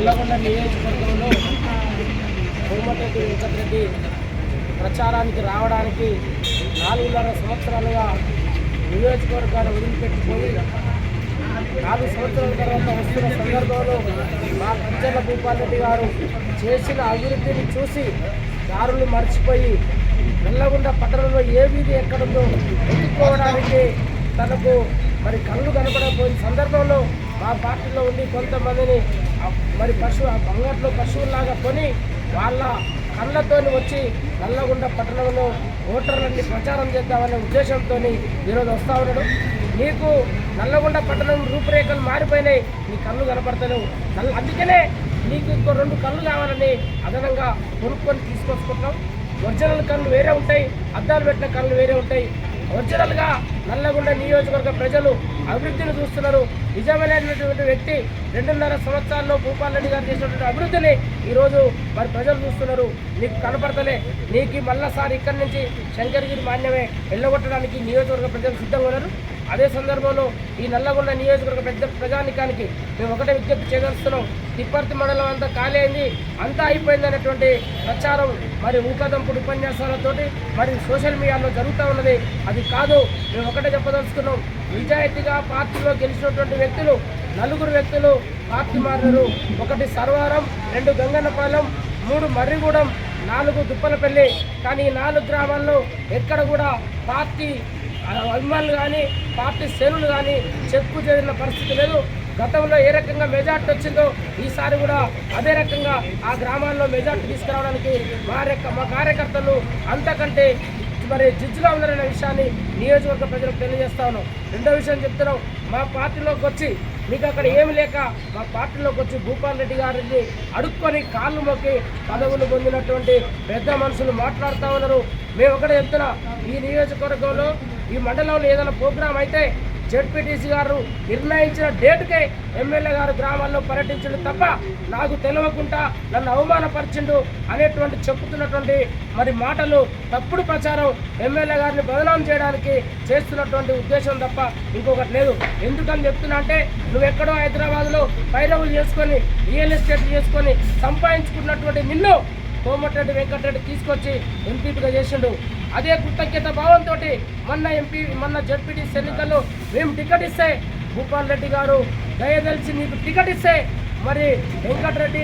నల్లగొండ నియోజకవర్గంలో కోమటిరెడ్డి వెంకటరెడ్డి ప్రచారానికి రావడానికి 4.5 సంవత్సరాలుగా నియోజకవర్గాన్ని వదిలిపెట్టిపోయి 4 సంవత్సరాల తర్వాత వస్తున్న సందర్భంలో మా కంచెల భూపాలరెడ్డి గారు చేసిన అభివృద్ధిని చూసి దారులు మర్చిపోయి నల్లగొండ పట్టణంలో ఏ వీధి ఎక్కడుందో ఎత్తుకోవడానికి తనకు మరి కళ్ళు కనపడకపోయిన సందర్భంలో మా పార్టీలో ఉండి కొంతమందిని మరి బంగట్లో పశువుల్లాగా కొని వాళ్ళ కళ్ళతో వచ్చి నల్లగొండ పట్టణంలో ఓటర్లన్నీ ప్రచారం చేద్దామనే ఉద్దేశంతో ఈరోజు వస్తూ ఉన్నాడు. నీకు నల్లగొండ పట్టణం రూపురేఖలు మారిపోయినాయి, నీ కళ్ళు కనపడతలేవు. అందుకనే నీకు ఇంకో 2 కళ్ళు కావాలని అదనంగా కొనుక్కొని తీసుకొచ్చుకుంటాం. ఒరిజినల్ కళ్ళు వేరే ఉంటాయి, అద్దాలు పెట్టిన కళ్ళు వేరే ఉంటాయి. ఒరిజినల్గా నల్లగొండ నియోజకవర్గ ప్రజలు అభివృద్ధిని చూస్తున్నారు. నిజమైనటువంటి వ్యక్తి 2.5 సంవత్సరాల్లో భూపాలరెడ్డి గారు చేసినటువంటి అభివృద్ధిని ఈరోజు మరి ప్రజలు చూస్తున్నారు. నీకు కనపడతలే. నీకు మళ్ళాసారి ఇక్కడి నుంచి శంకరగిరి మాన్యమే వెళ్ళగొట్టడానికి నియోజకవర్గ ప్రజలు సిద్ధంగా ఉన్నారు. అదే సందర్భంలో ఈ నల్లగొండ నియోజకవర్గ ప్రజానికానికి మేము ఒకటే విజ్ఞప్తి చేయదలుస్తున్నాం. తిప్పర్తి మండలం అంతా ఖాళీ అయింది, అంతా అయిపోయింది అనేటువంటి ప్రచారం మరి ఊకదంపుడు ఉపన్యాసాలతోటి మరి సోషల్ మీడియాలో జరుగుతూ ఉన్నది. అది కాదు, మేము ఒకటే చెప్పదలుచుకున్నాం. నిజాయితీగా పార్టీలో గెలిచినటువంటి వ్యక్తులు 4 వ్యక్తులు పార్టీ మారినారు. 1 సర్వారం, 2 గంగన్నపాలెం, 3 మర్రిగూడెం, 4 దుప్పలపల్లి. కానీ ఈ 4 గ్రామాల్లో ఎక్కడ కూడా పార్టీ అభిమానులు కానీ పార్టీ శ్రేణులు కానీ చెక్కు చేరిన పరిస్థితి లేదు. గతంలో ఏ రకంగా మెజార్టీ వచ్చిందో ఈసారి కూడా అదే రకంగా ఆ గ్రామాల్లో మెజార్టీ తీసుకురావడానికి మా కార్యకర్తలు అంతకంటే మరి జిజ్జుగా ఉన్నారనే విషయాన్ని నియోజకవర్గ ప్రజలకు తెలియజేస్తా ఉన్నాం. రెండో విషయం చెప్తున్నాం, మా పార్టీలోకి వచ్చి మీకు అక్కడ ఏమి లేక మా పార్టీలోకి వచ్చి భూపాలరెడ్డి గారిని అడుక్కొని కాళ్ళు మొక్కి పదవులు పొందినటువంటి పెద్ద మనుషులు మాట్లాడుతూ ఉన్నారు. మేము ఒకటే చెప్తున్నా, ఈ నియోజకవర్గంలో ఈ మండలంలో ఏదైనా ప్రోగ్రాం అయితే జెడ్పీటీసీ గారు నిర్ణయించిన డేటుకే ఎమ్మెల్యే గారు గ్రామాల్లో పర్యటించడు తప్ప నాకు తెలియకుండా నన్ను అవమానపరిచిండు అనేటువంటి చెప్పుతున్నటువంటి మరి మాటలు తప్పుడు ప్రచారం ఎమ్మెల్యే గారిని బదనాం చేయడానికి చేస్తున్నటువంటి ఉద్దేశం తప్ప ఇంకొకటి లేదు. ఎందుకని చెప్తున్నా అంటే నువ్వెక్కడో హైదరాబాద్లో పైరవులు చేసుకొని రియల్ ఎస్టేట్ చేసుకొని సంపాదించుకున్నటువంటి నిన్ను కోమటిరెడ్డి వెంకటరెడ్డి తీసుకొచ్చి ఎంపీగా చేసిండు. అదే కృతజ్ఞత భావంతో మొన్న జడ్పీటీసీ ఎన్నికల్లో మేము టికెట్ ఇస్తే భూపాలరెడ్డి గారు దయదలిచి నీకు టికెట్ ఇస్తే మరి వెంకటరెడ్డి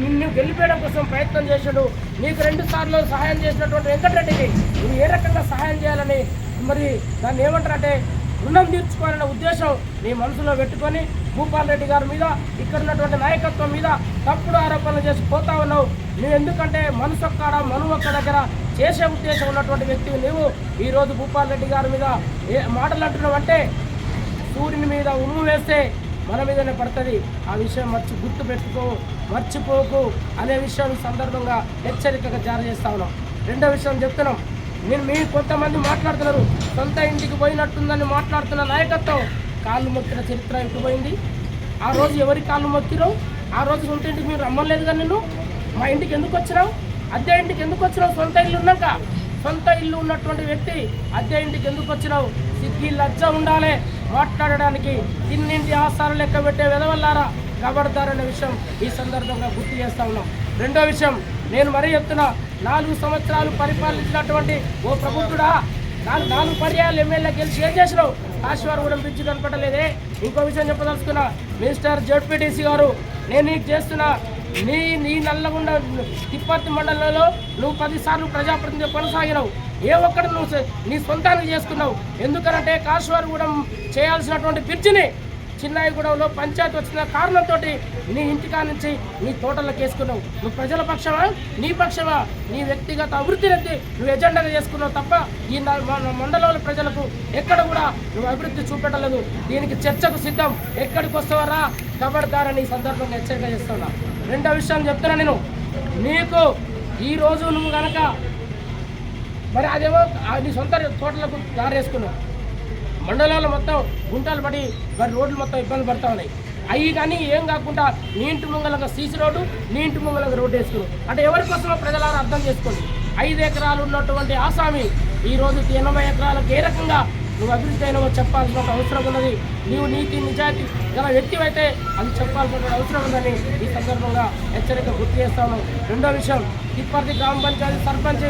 నిన్ను గెలిపేయడం కోసం ప్రయత్నం చేశాడు. నీకు 2 సార్లు సహాయం చేసినటువంటి వెంకటరెడ్డికి నువ్వు ఏ రకంగా సహాయం చేయాలని మరి దాన్ని ఏమంటారంటే రుణం తీర్చుకోవాలనే ఉద్దేశం నీ మనసులో పెట్టుకొని భూపాలరెడ్డి గారి మీద ఇక్కడ ఉన్నటువంటి నాయకత్వం మీద తప్పుడు ఆరోపణలు చేసి పోతా ఉన్నావు. నువ్వు ఎందుకంటే మనసు ఒక్కడ మనువు ఒక్క దగ్గర చేసే ఉద్దేశం ఉన్నటువంటి వ్యక్తివి నువ్వు ఈరోజు భూపాలరెడ్డి గారి మీద ఏ మాటలు అంటున్నావు అంటే సూర్యుని మీద ఉమ్ము వేస్తే మన మీదనే పడుతుంది. ఆ విషయం మర్చిపోకు అనే విషయం సందర్భంగా హెచ్చరికగా జారీ చేస్తా ఉన్నాం. రెండో విషయం చెప్తున్నాం, మీ కొంతమంది మాట్లాడుతున్నారు సొంత ఇంటికి పోయినట్టుందని మాట్లాడుతున్న నాయకత్వం కాళ్ళు మొక్కిన చరిత్ర ఎట్టుపోయింది. ఆ రోజు ఎవరి కాళ్ళు మొక్కిరో ఆ రోజు సొంత ఇంటికి మీరు రమ్మలేదు కానీ నిన్ను మా ఇంటికి ఎందుకు వచ్చినావు? అద్దె ఇంటికి ఎందుకు వచ్చినావు? సొంత ఇల్లు ఉన్నాక సొంత ఇల్లు ఉన్నటువంటి వ్యక్తి అద్దె ఇంటికి ఎందుకు వచ్చినావు? సిగ్గి లజ్జ ఉండాలి మాట్లాడడానికి. తిన్నింటి ఆసారం లెక్క పెట్టే వెదవల్లారా కబడతారనే విషయం ఈ సందర్భంగా గుర్తు చేస్తా ఉన్నాం. రెండో విషయం నేను మరీ చెప్తున్నా, 4 సంవత్సరాలు పరిపాలించినటువంటి ఓ ప్రభుత్వుడా 4 పర్యాయాలు ఎమ్మెల్యే గెలిచి ఏం చేసినావు? ఆశీర్వాదం బ్రిడ్జి కనపడలేదే. ఇంకో విషయం చెప్పదలుచుకున్నా, మినిస్టర్ జెడ్పీటీసీ గారు నేను నీకు చేస్తున్నా నీ నల్లగొండ తిప్పర్తి మండలంలో నువ్వు 10 సార్లు ప్రజాప్రతినిధి కొనసాగినావు. ఏ ఒక్కడు నువ్వు నీ సొంతానికి చేసుకున్నావు. ఎందుకనంటే కాశీవారగూడెం చేయాల్సినటువంటి బ్రిడ్జిని చిన్నాయిగూడెంలో పంచాయతీ వచ్చిన కారణంతో నీ ఇంటికా నుంచి నీ తోటలకు వేసుకున్నావు. నువ్వు ప్రజల పక్షమా నీ పక్షమా నీ వ్యక్తిగత అభివృద్ధిని నువ్వు ఎజెండాగా చేసుకున్నావు తప్ప ఈ మండలంలో ప్రజలకు ఎక్కడ కూడా నువ్వు అభివృద్ధి చూపెట్టలేదు. దీనికి చర్చకు సిద్ధం. ఎక్కడికి వస్తావరా కబడ్దారని ఈ సందర్భంగా హెచ్చరిక చేస్తున్నా. రెండో విషయం చెప్తున్నా, నేను నీకు ఈరోజు నువ్వు కనుక మరి అదేమో నీ సొంత తోటలకు దారేసుకున్నావు. మండలాల్లో మొత్తం గుంటలు పడి మరి రోడ్లు మొత్తం ఇబ్బంది పడుతూ ఉన్నాయి. అవి కానీ ఏం కాకుండా నీ ఇంటి ముంగలంగా సీసీ రోడ్డు నీ ఇంటి ముంగలంగా రోడ్డు వేసుకున్నావు. అంటే ఎవరి కోసమో ప్రజలారా అర్థం చేసుకోండి. 5 ఎకరాలు ఉన్నటువంటి ఆసామి ఈరోజు 80 ఎకరాలకు ఏ రకంగా నువ్వు అభివృద్ధి అయినవో చెప్పాల్సిన అవసరం ఉన్నది. నీవు నీతి నిజాయితీ గల వ్యక్తివైతే అది చెప్పాల్సిన అవసరం ఉందని ఈ సందర్భంగా హెచ్చరిక గుర్తు చేస్తాను. రెండో విషయం, తిప్పర్తి గ్రామ పంచాయతీ సర్పంచ్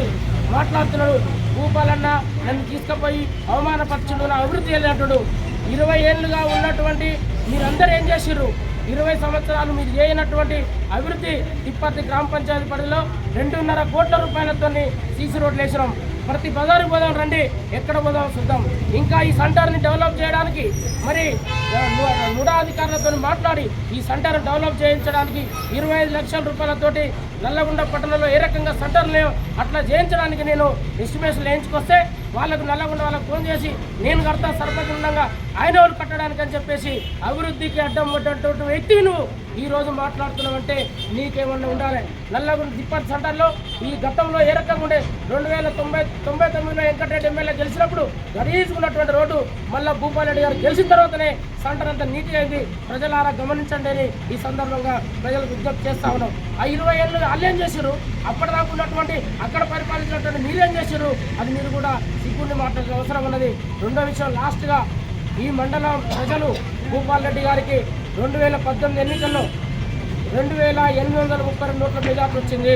మాట్లాడుతున్నాడు, భూపాలన్న నన్ను తీసుకుపోయి అవమానపరచుడు, నా అభివృద్ధి వెళ్ళినట్టుడు. 20 ఏళ్ళుగా ఉన్నటువంటి మీరందరూ ఏం చేసిర్రు? 20 సంవత్సరాలు మీరు చేయనటువంటి అభివృద్ధి తిప్పర్తి గ్రామ పంచాయతీ పరిధిలో 2.5 కోట్ల రూపాయలతో సీసీ రోడ్లు వేసినాం. ప్రతి బజారు పోదాం రండి, ఎక్కడ పోదాం చూద్దాం. ఇంకా ఈ సెంటర్ని డెవలప్ చేయడానికి మరి నుడా అధికారులతో మాట్లాడి ఈ సెంటర్ డెవలప్ చేయించడానికి 25 లక్షల రూపాయలతోటి నల్లగొండ పట్టణంలో ఏ రకంగా సెంటర్లు అట్లా చేయించడానికి నేను ఎస్టిమేషన్ వేయించుకొస్తే వాళ్ళకు నల్లగొండ వాళ్ళకు ఫోన్ చేసి నేను కడతా సర్పంచ్ ఉండగా ఆయన వాళ్ళు కట్టడానికి అని చెప్పేసి అభివృద్ధికి అడ్డం పడ్డటువంటి వ్యక్తి నువ్వు ఈరోజు మాట్లాడుతున్నావంటే నీకేమన్నా ఉండాలి. నల్లగొండ తిప్పర్తి సెంటర్లో ఈ గతంలో ఏ రకంగా ఉండే 2099లో వెంకటరెడ్డి ఎమ్మెల్యే గెలిచినప్పుడు గరీసుకున్నటువంటి రోడ్డు మళ్ళీ భూపాలరెడ్డి గారు గెలిచిన తర్వాతనే సెంటర్ అంతా నీట్గా అయింది. ప్రజలారా గమనించండి అని ఈ సందర్భంగా ప్రజలకు విజ్ఞప్తి చేస్తా ఉన్నాం. ఆ 20 ఏళ్ళు వాళ్ళేం చేశారు? అప్పటిదాకా ఉన్నటువంటి అక్కడ పరిపాలించినటువంటి మీరేం చేశారు? అది మీరు కూడా సిగ్గుండి మాట్లాడే అవసరం ఉన్నది. రెండో విషయం, లాస్ట్గా ఈ మండలం ప్రజలు భూపాలరెడ్డి గారికి 2018 ఎన్నికల్లో 2832 ఓట్ల మెజార్టీ వచ్చింది.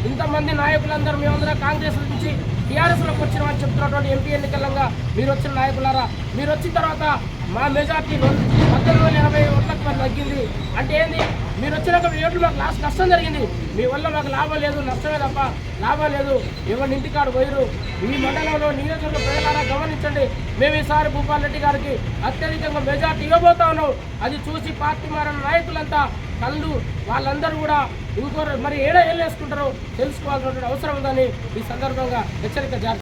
ఇంతమంది నాయకులందరూ మేమందరం కాంగ్రెస్ నుంచి టీఆర్ఎస్లోకి వచ్చినామని చెప్తున్నటువంటి ఎంపీ ఎన్నికలంగా మీరు వచ్చిన నాయకులారా, మీరు వచ్చిన తర్వాత మా మెజార్టీ 1880 ఓట్లకు మరి తగ్గింది. అంటే ఏంది? మీరు వచ్చినాక మీ ఓట్లు మాకు లాస్ట్ నష్టం జరిగింది. మీ వల్ల మాకు లాభం లేదు, నష్టమే తప్ప లాభం లేదు. ఎవరి ఇంటికాడు పోయిరు. ఈ మండలంలో నియోజకవర్గ ప్రజలారా గమనించండి. మేము ఈసారి భూపాలరెడ్డి గారికి అత్యధికంగా మెజార్టీ ఇవ్వబోతా ఉన్నాం. అది చూసి పార్టీ మారిన నాయకులంతా కళ్ళు వాళ్ళందరూ కూడా ఇంకో మరి ఏళ్ళు వేసుకుంటారో తెలుసుకోవాల్సినటువంటి అవసరం ఉందని ఈ సందర్భంగా హెచ్చరిక జారీ